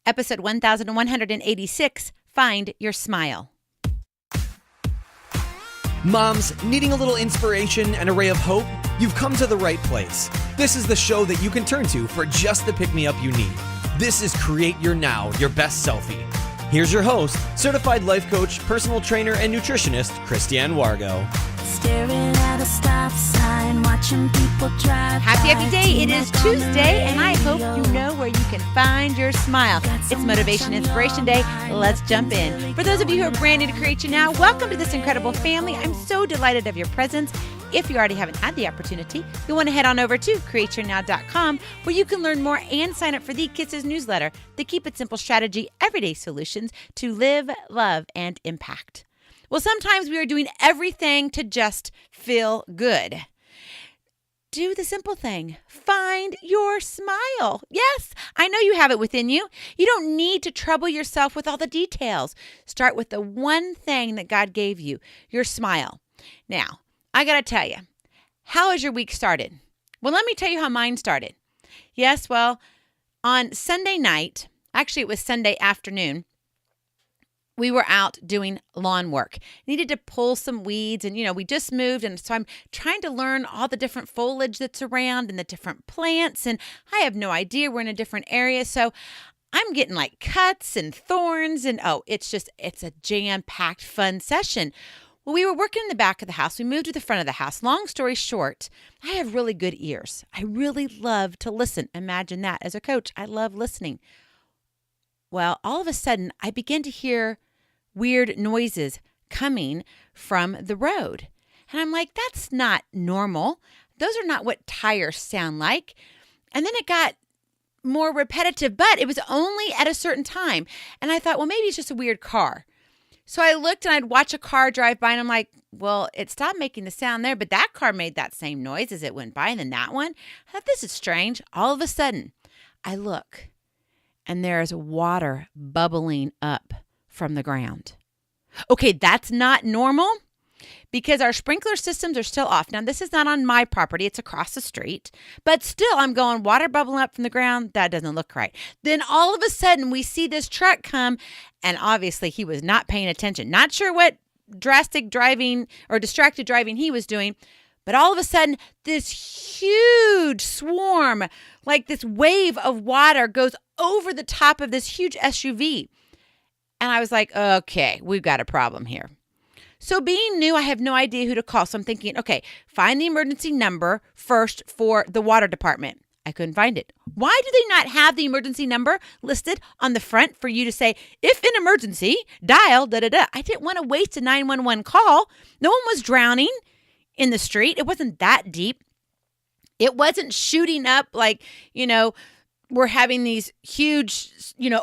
Episode 1186, Find Your Smile. Moms, needing a little inspiration and a ray of hope? You've come to the right place. This is the show that you can turn to for just the pick-me-up you need. This is Create Your Now, Your Best Selfie. Here's your host, certified life coach, personal trainer, and nutritionist, Christiane Wargo. Staring at a stop sign, watching people drive. Happy day. It is Tuesday, and I hope you know where you can find your smile. It's Motivation Inspiration Day. Let's jump in. For those of you who are brand new to Create Your Now, welcome to this incredible family. I'm so delighted of your presence. If you already haven't had the opportunity, you'll want to head on over to createyournow.com, where you can learn more and sign up for the K.I.S.S newsletter, the Keep It Simple Strategy Everyday Solutions to Live, Love, and Impact. Well, sometimes we are doing everything to just feel good. Do the simple thing. Find your smile. Yes, I know you have it within you. You don't need to trouble yourself with all the details. Start with the one thing that God gave you, your smile. Now, I got to tell you, how has your week started? Well, let me tell you how mine started. Yes, well, on Sunday night, actually it was Sunday afternoon, we were out doing lawn work. Needed to pull some weeds and, we just moved. And so I'm trying to learn all the different foliage that's around and the different plants. And I have no idea. We're in a different area. So I'm getting like cuts and thorns and it's a jam-packed fun session. Well, we were working in the back of the house. We moved to the front of the house. Long story short, I have really good ears. I really love to listen. Imagine that. As a coach, I love listening. Well, all of a sudden, I began to hear weird noises coming from the road. And I'm like, that's not normal. Those are not what tires sound like. And then it got more repetitive, but it was only at a certain time. And I thought, well, maybe it's just a weird car. So I looked and I'd watch a car drive by and I'm like, well, it stopped making the sound there, but that car made that same noise as it went by. And then that one, I thought, this is strange. All of a sudden, I look and there's water bubbling up from the ground. Okay, that's not normal because our sprinkler systems are still off. Now, this is not on my property. It's across the street. But still, I'm going, water bubbling up from the ground. That doesn't look right. Then all of a sudden, we see this truck come, and obviously he was not paying attention. Not sure what drastic driving or distracted driving he was doing. But all of a sudden, this huge swarm, like this wave of water goes over the top of this huge SUV. And I was like, okay, we've got a problem here. So being new, I have no idea who to call. So I'm thinking, okay, find the emergency number first for the water department. I couldn't find it. Why do they not have the emergency number listed on the front for you to say, if in emergency, dial da-da-da? I didn't want to waste a 911 call. No one was drowning in the street. It wasn't that deep. It wasn't shooting up like, we're having these huge,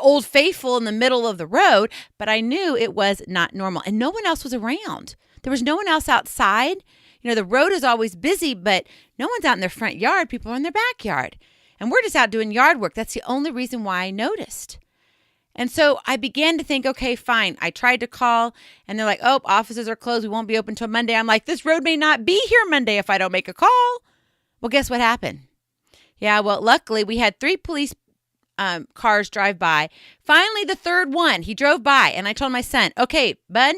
Old Faithful in the middle of the road, but I knew it was not normal. And no one else was around. There was no one else outside. The road is always busy, but no one's out in their front yard. People are in their backyard. And we're just out doing yard work. That's the only reason why I noticed. And so I began to think, okay, fine. I tried to call, and they're like, oh, offices are closed. We won't be open until Monday. I'm like, this road may not be here Monday if I don't make a call. Well, guess what happened? Yeah, well, luckily we had 3 police cars drive by. Finally, the third one, he drove by and I told my son, okay, bud,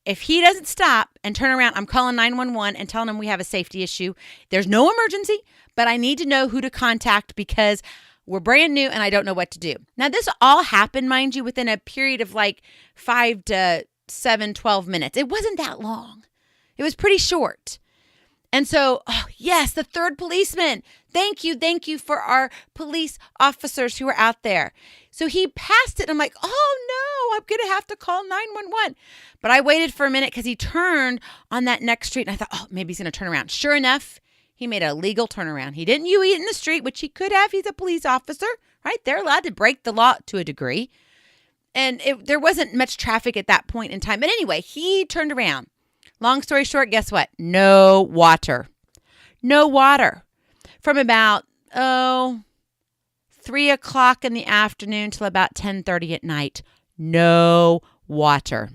if he doesn't stop and turn around, I'm calling 911 and telling him we have a safety issue. There's no emergency, but I need to know who to contact because we're brand new and I don't know what to do. Now, this all happened, mind you, within a period of like 5 to 7, 12 minutes. It wasn't that long. It was pretty short. And so, yes, the third policeman. Thank you for our police officers who are out there. So he passed it. And I'm like, oh no, I'm going to have to call 911. But I waited for a minute because he turned on that next street. And I thought, maybe he's going to turn around. Sure enough, he made a legal turnaround. He didn't U-eat in the street, which he could have. He's a police officer, right? They're allowed to break the law to a degree. And there wasn't much traffic at that point in time. But anyway, he turned around. Long story short, guess what? No water. No water. From about, 3 o'clock in the afternoon till about 10:30 at night. No water.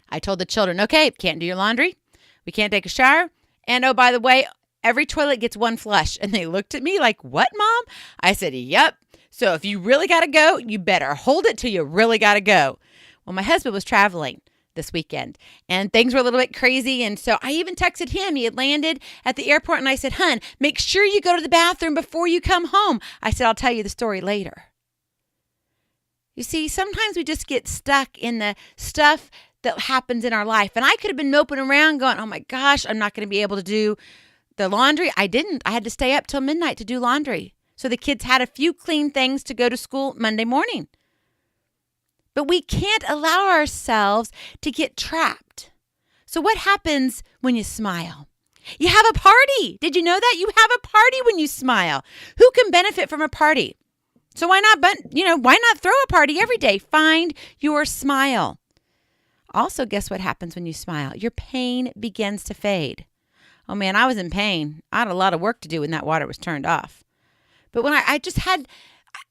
I told the children, okay, can't do your laundry. We can't take a shower. And, oh, by the way, every toilet gets one flush. And they looked at me like, what, Mom? I said, yep. So if you really got to go, you better hold it till you really got to go. Well, my husband was traveling this weekend and things were a little bit crazy. And so I even texted him. He had landed at the airport and I said, "Hun, make sure you go to the bathroom before you come home." I said, "I'll tell you the story later." You see, sometimes we just get stuck in the stuff that happens in our life. And I could have been moping around going, "Oh my gosh, I'm not going to be able to do the laundry." I didn't. I had to stay up till midnight to do laundry. So the kids had a few clean things to go to school Monday morning. But we can't allow ourselves to get trapped. So what happens when you smile? You have a party. Did you know that? You have a party when you smile. Who can benefit from a party? So why not throw a party every day? Find your smile. Also, guess what happens when you smile? Your pain begins to fade. Oh man, I was in pain. I had a lot of work to do when that water was turned off. But when I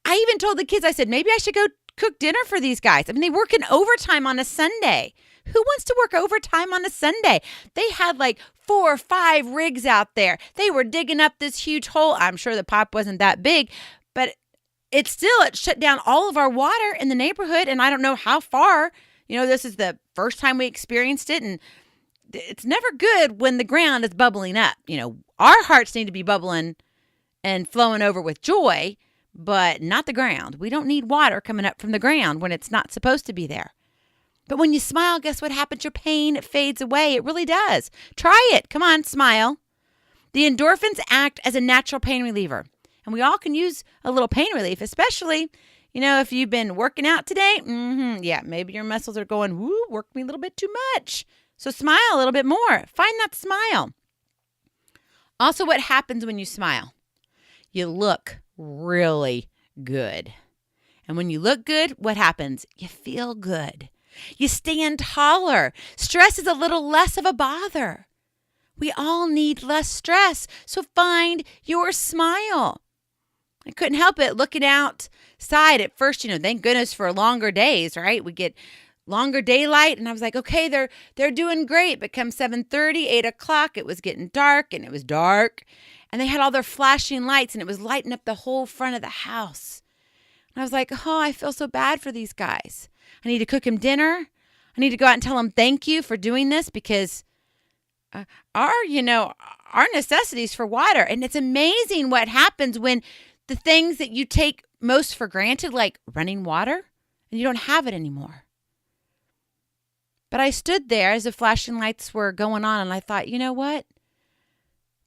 even told the kids, I said, maybe I should go cook dinner for these guys. I mean, they work in overtime on a Sunday. Who wants to work overtime on a Sunday? They had like 4 or 5 rigs out there. They were digging up this huge hole. I'm sure the pipe wasn't that big, but it shut down all of our water in the neighborhood. And I don't know how far, this is the first time we experienced it. And it's never good when the ground is bubbling up. Our hearts need to be bubbling and flowing over with joy, but not the ground. We don't need water coming up from the ground when it's not supposed to be there. But when you smile, guess what happens? Your pain fades away. It really does. Try it. Come on, smile. The endorphins act as a natural pain reliever. And we all can use a little pain relief, especially, if you've been working out today. Yeah, maybe your muscles are going, woo, work me a little bit too much. So smile a little bit more. Find that smile. Also, what happens when you smile? You look really good. And when you look good, what happens? You feel good. You stand taller. Stress is a little less of a bother. We all need less stress. So find your smile. I couldn't help it looking outside at first, thank goodness for longer days, right? We get longer daylight. And I was like, okay, they're doing great. But come 7:30, 8 o'clock, it was getting dark and it was dark. And they had all their flashing lights and it was lighting up the whole front of the house. And I was like, oh, I feel so bad for these guys. I need to cook them dinner. I need to go out and tell them thank you for doing this because our necessities for water. And it's amazing what happens when the things that you take most for granted, like running water, and you don't have it anymore. But I stood there as the flashing lights were going on and I thought, you know what?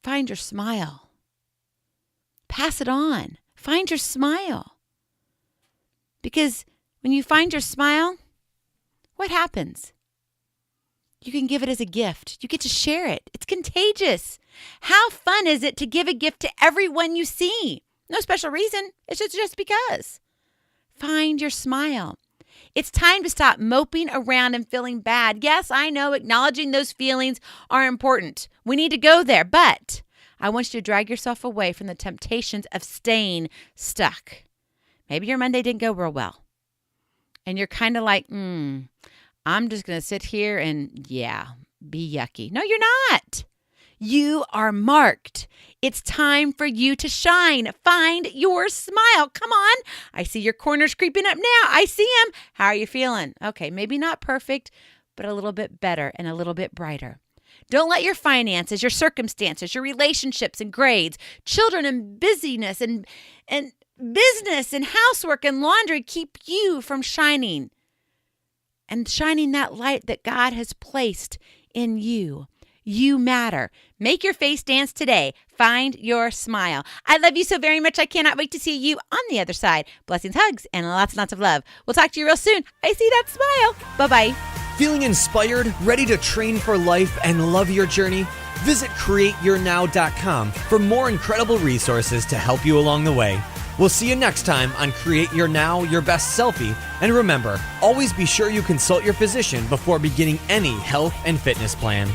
Find your smile. Pass it on. Find your smile. Because when you find your smile, what happens? You can give it as a gift. You get to share it. It's contagious. How fun is it to give a gift to everyone you see? No special reason. It's just because. Find your smile. It's time to stop moping around and feeling bad. Yes, I know acknowledging those feelings are important. We need to go there, but I want you to drag yourself away from the temptations of staying stuck. Maybe your Monday didn't go real well. And you're kind of like, I'm just going to sit here and, be yucky. No, you're not. You are marked. It's time for you to shine. Find your smile. Come on. I see your corners creeping up now. I see them. How are you feeling? Okay, maybe not perfect, but a little bit better and a little bit brighter. Don't let your finances, your circumstances, your relationships and grades, children and busyness and business and housework and laundry keep you from shining and shining that light that God has placed in you. You matter. Make your face dance today. Find your smile. I love you so very much. I cannot wait to see you on the other side. Blessings, hugs, and lots and lots of love. We'll talk to you real soon. I see that smile. Bye-bye. Feeling inspired, ready to train for life and love your journey? Visit CreateYourNow.com for more incredible resources to help you along the way. We'll see you next time on Create Your Now, Your Best Selfie. And remember, always be sure you consult your physician before beginning any health and fitness plan.